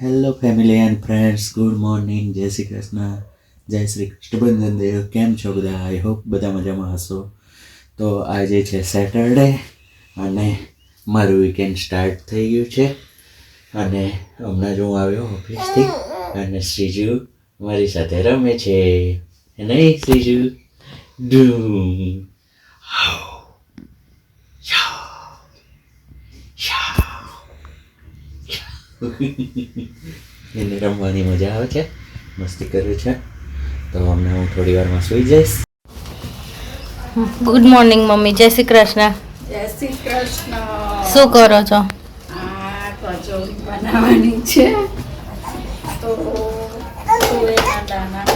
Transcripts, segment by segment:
Hello family and friends, good morning, જય શ્રી કૃષ્ણ, જય શ્રી કૃષ્ણ દેવ. કેમ છો બધા? આઈ હોપ બધા મજામાં હશો. તો આજે છે સેટરડે અને મારું વીકેન્ડ સ્ટાર્ટ થઈ ગયું છે અને હમણાં જ હું આવ્યો ઓફિસથી અને શ્રીજુ મારી સાથે રમે છે. નહીં શ્રીજુ? ડૂમ એને રમવાની મજા આવે છે, મસ્તી કરે છે. તો હમણાં હું થોડી વારમાં સૂઈ જઈશ. Good morning mummy. જય શ્રી કૃષ્ણ. જય શ્રી કૃષ્ણ. શું કરો છો? આ કચોરી બનાવવાની છે તો તુવેરના દાણા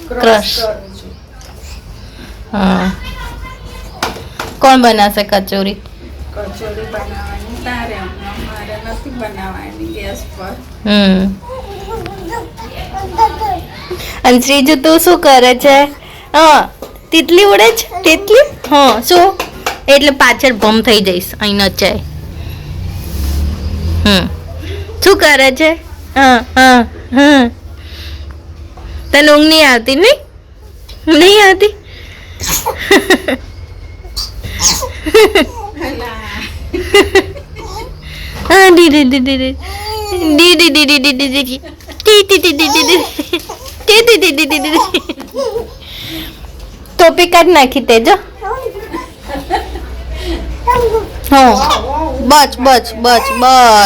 ક્રશ કરું છું. હા. કોણ બનાવશે કચોરી? કચોરી બનાવવાની તારે, હમણાં મારે નથી બનાવવાની ગેસ પર. અને શ્રીજુ તું શું કરે છે? હા, તિતલી ઉડે છે. તિતલી? હા. શું? એટલે પાછળ ભમ થઈ જઈશ. અહીં નચાય. શું કરે છે? હા હા હા. તને ઊંઘ નહીં આવતી? નહીં આવતી? હા, દીદી દીદી દીદી દીદી દીદી દીદી ટોપી કાઢ નાખી તેજો. હા, બસ બસ બસ બસ.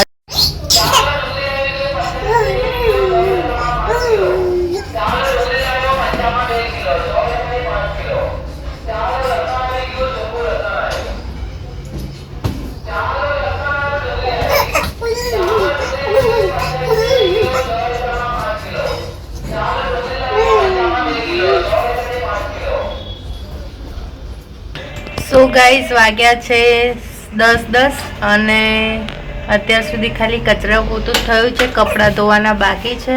સો ગાઈઝ, વાગ્યા છે 10:10 અને અત્યાર સુધી ખાલી કચરા પોતું થયું છે. કપડાં ધોવાના બાકી છે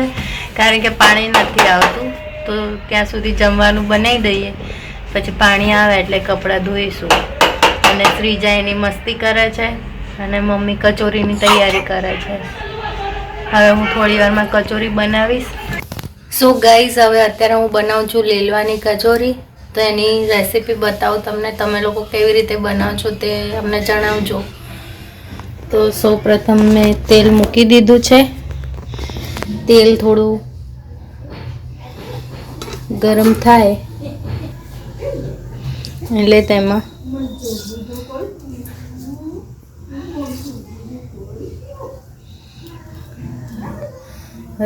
કારણ કે પાણી નથી આવતું. તો ત્યાં સુધી જમવાનું બનાવી દઈએ, પછી પાણી આવે એટલે કપડાં ધોઈશું. અને શ્રીજા એની મસ્તી કરે છે અને મમ્મી કચોરીની તૈયારી કરે છે. હવે હું થોડી વારમાં કચોરી બનાવીશ. સો ગાઈઝ, હવે અત્યારે હું બનાવું છું લીલવાની કચોરી. તો એની રેસીપી બતાવું તમને. તમે લોકો કેવી રીતે બનાવો છો તે અમને જણાવજો. તો સૌ પ્રથમ મેં તેલ મૂકી દીધું છે. તેલ થોડું ગરમ થાય એટલે તેમાં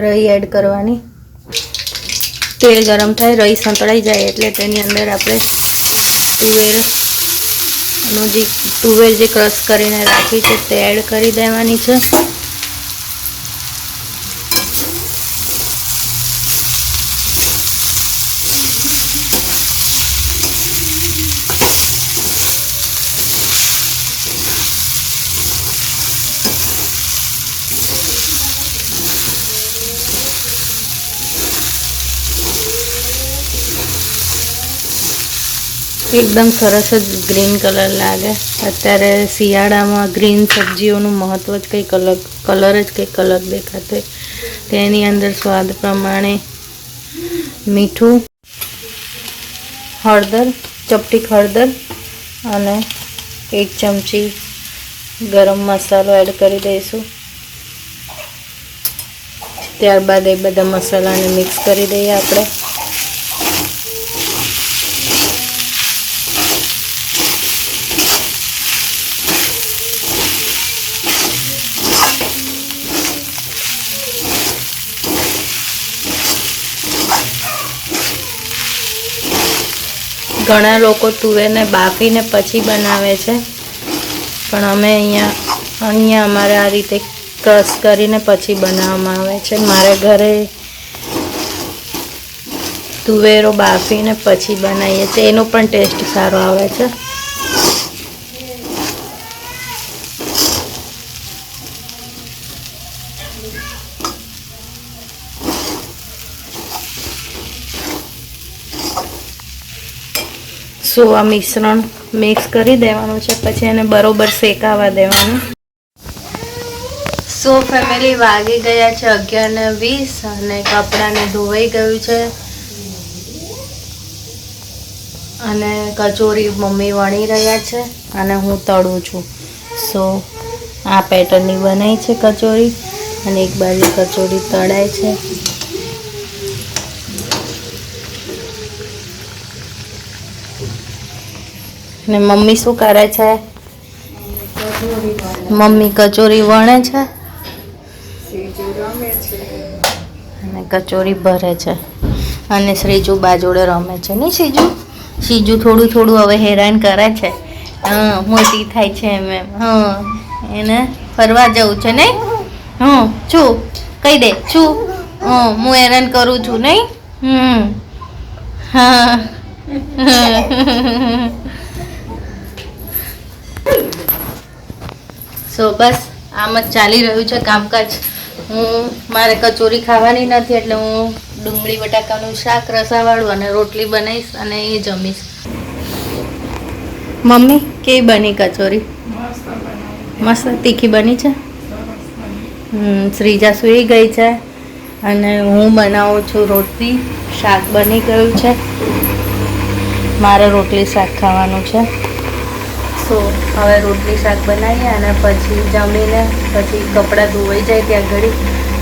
રઈ એડ કરવાની. તેલ ગરમ થાય, રઈ સંતળાઈ જાય એટલે તેની અંદર આપણે તુવેર જે ક્રશ કરીને રાખી છે તે એડ કરી દેવાની છે. એકદમ સરસ જ ગ્રીન કલર લાગે. અત્યારે શિયાળામાં ગ્રીન સબ્જીઓનું મહત્વ જ કંઈક અલગ, કલર જ કંઈક અલગ દેખાતો. તેની અંદર સ્વાદ પ્રમાણે મીઠું, હળદર, ચપટીક હળદર અને 1 ચમચી ગરમ મસાલો એડ કરી દઈશું. ત્યારબાદ એ બધા મસાલાને મિક્સ કરી દઈએ આપણે. ઘણા લોકો તુવેરને બાફીને પછી બનાવે છે, પણ અમે અહીંયા અમારે આ રીતે ક્રશ કરીને પછી બનાવવામાં આવે છે. મારા ઘરે તુવેરો બાફીને પછી બનાવીએ છીએ, એનો પણ ટેસ્ટ સારો આવે છે. સો આ મિશ્રણ મિક્સ કરી દેવાનું છે, પછી એને બરોબર શેકાવા દેવાનું. સો ફેમિલી વાગી ગયા છે 11:20 અને કપડાને ધોવાઈ ગયું છે અને કચોરી મમ્મી વણી રહ્યા છે અને હું તળું છું. સો આ પેટર્નની બનાવી છે કચોરી અને એક બાજુ કચોરી તળાય છે. ને મમ્મી શું કરે છે? મમ્મી કચોરી વણે છે અને કચોરી ભરે છે અને શ્રીજુ બાજોડે રમે છે ને. શ્રીજુ થોડું થોડું હવે હેરાન કરે છે. હા, મોટી થાય છે એમ. હા, એને ફરવા જવું છે નહીં? છું કહી દે છું. હું હેરાન કરું છું નહીં? હા. સો બસ આમ જ ચાલી રહ્યું છે કામકાજ. મારે કચોરી ખાવાની નથી એટલે હું ડુંગળી બટાકાનું શાક રસાવાળું અને રોટલી બનાવીશ અને એ જમીશ. મમ્મી કેવી બની કચોરી? મસ્ત તીખી બની છે. શ્રીજા સૂઈ ગઈ છે અને હું બનાવું છું રોટલી. શાક બની ગયું છે. મારે રોટલી શાક ખાવાનું છે. સો હવે રોટલી શાક બનાવીએ અને પછી જમીને પછી કપડાં ધોવાઈ જાય ત્યાં ઘડી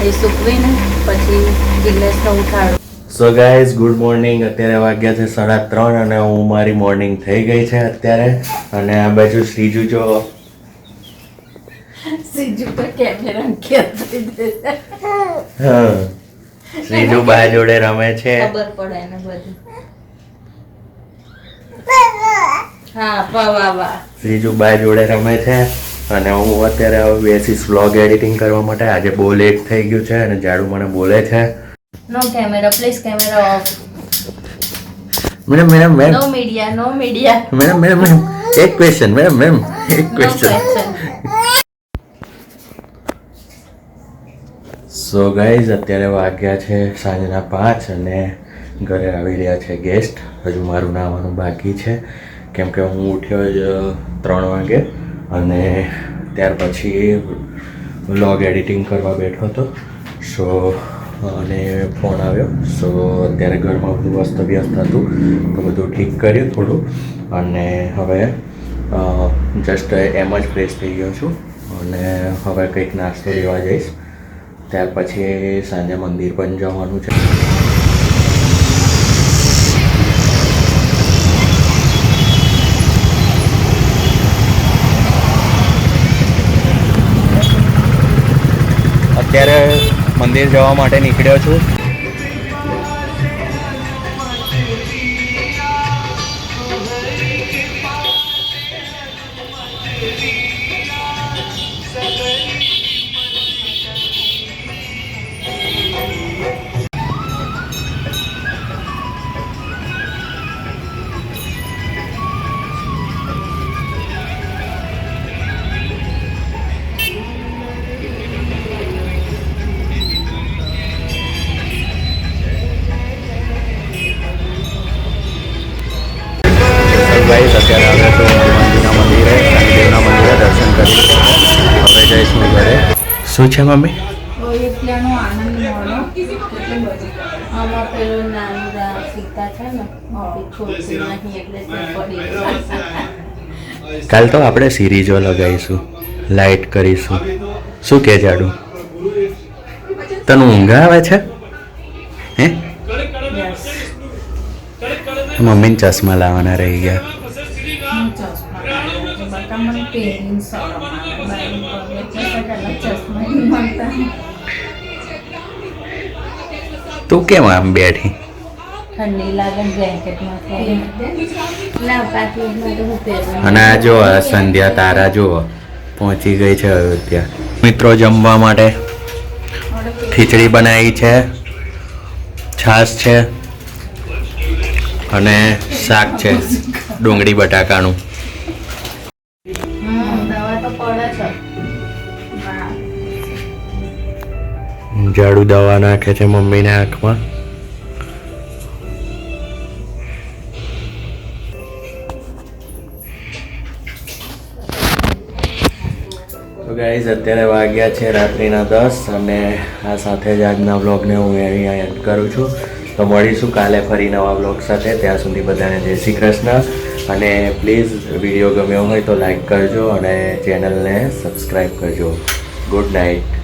એ સૂકવીને પછી જિગ્નેશને ઉઠાડું. So guys good morning. અત્યારે વાગ્યા છે 3:30 અને હું મારી મોર્નિંગ થઈ ગઈ છે અત્યારે. અને આ બાજુ શ્રીજુ જો સીજુ તો કેમેરા ખેંચી દે. હા, શ્રીજુ બા જોડે રમે છે. ખબર પડે એને બધું. હા વાહ. શ્રીજુ બા જોડે રમે છે અને હું અત્યારે હવે બેસીસ વ્લોગ એડિટિંગ કરવા માટે. આજે બહુ લેટ થઈ ગયું છે અને જાડુ મને બોલે છે. No camera please, camera off. Madam no media. Madam એક ક્વેશ્ચન મેડમ એક ક્વેશ્ચન. સો ગાઈઝ અત્યારે વાગ્યા છે સાંજના 5 અને ઘરે આવી રહ્યા છે ગેસ્ટ. હજુ મારું નાવાનું બાકી છે કેમ કે હું ઉઠ્યો જ 3 વાગે અને ત્યાર પછી વ્લોગ એડિટિંગ કરવા બેઠો હતો. સો અને ફોન આવ્યો. સો અત્યારે ઘરમાં બધું અસ્તવ્યસ્ત હતું તો બધું ઠીક કર્યું થોડું અને હવે જસ્ટ એમ જ ફ્રેશ થઈ ગયો છું અને હવે કંઈક નાસ્તો લેવા જઈશ. ત્યાર પછી સાંજે મંદિર પણ જવાનું છે. અત્યારે મંદિર જવા માટે નીકળ્યો છું. અત્યારે આવે તો હનુમાનજીના મંદિરે, શનિદેવના મંદિરે દર્શન કરી હવે જઈશું ઘરે. શું છે મમ્મી? એકલાનો આનંદ મળો કેટલું બધું. આમાં પેલું નાનું સીતા છે ને છોડતી નહીં એટલે પડી. કાલ તો આપણે સિરીઝો લગાવીશું, લાઇટ કરીશું. શું કે જાડું? તને ઊંઘ આવે છે? હે મમ્મીને ચશ્મા લાવવાના રહી ગયા. તું કેમ આમ બેઠી? ઠંડી લાગે બ્લેન્કેટમાં. અને આ જો સંધ્યા તારા જુઓ પહોંચી ગઈ છે અયોધ્યા. મિત્રો જમવા માટે ખીચડી બનાવી છે, છાશ છે અને શાક છે ડુંગળી બટાકાનું. દવા તો પડે છે. જાડુ દવા નાખે છે મમ્મીને આંખમાં. તો ગાઈઝ અત્યારે વાગ્યા છે રાત્રિના 10 અને આ સાથે જ આજના વ્લોગને હું અહીંયા એન્ડ કરું છું. તો મળીશું કાલે ફરી નવા વ્લોગ સાથે. ત્યાં સુધી બધાને જય શ્રી કૃષ્ણ અને પ્લીઝ વિડીયો ગમ્યો હોય તો લાઈક કરજો અને ચેનલને સબસ્ક્રાઈબ કરજો. Good night.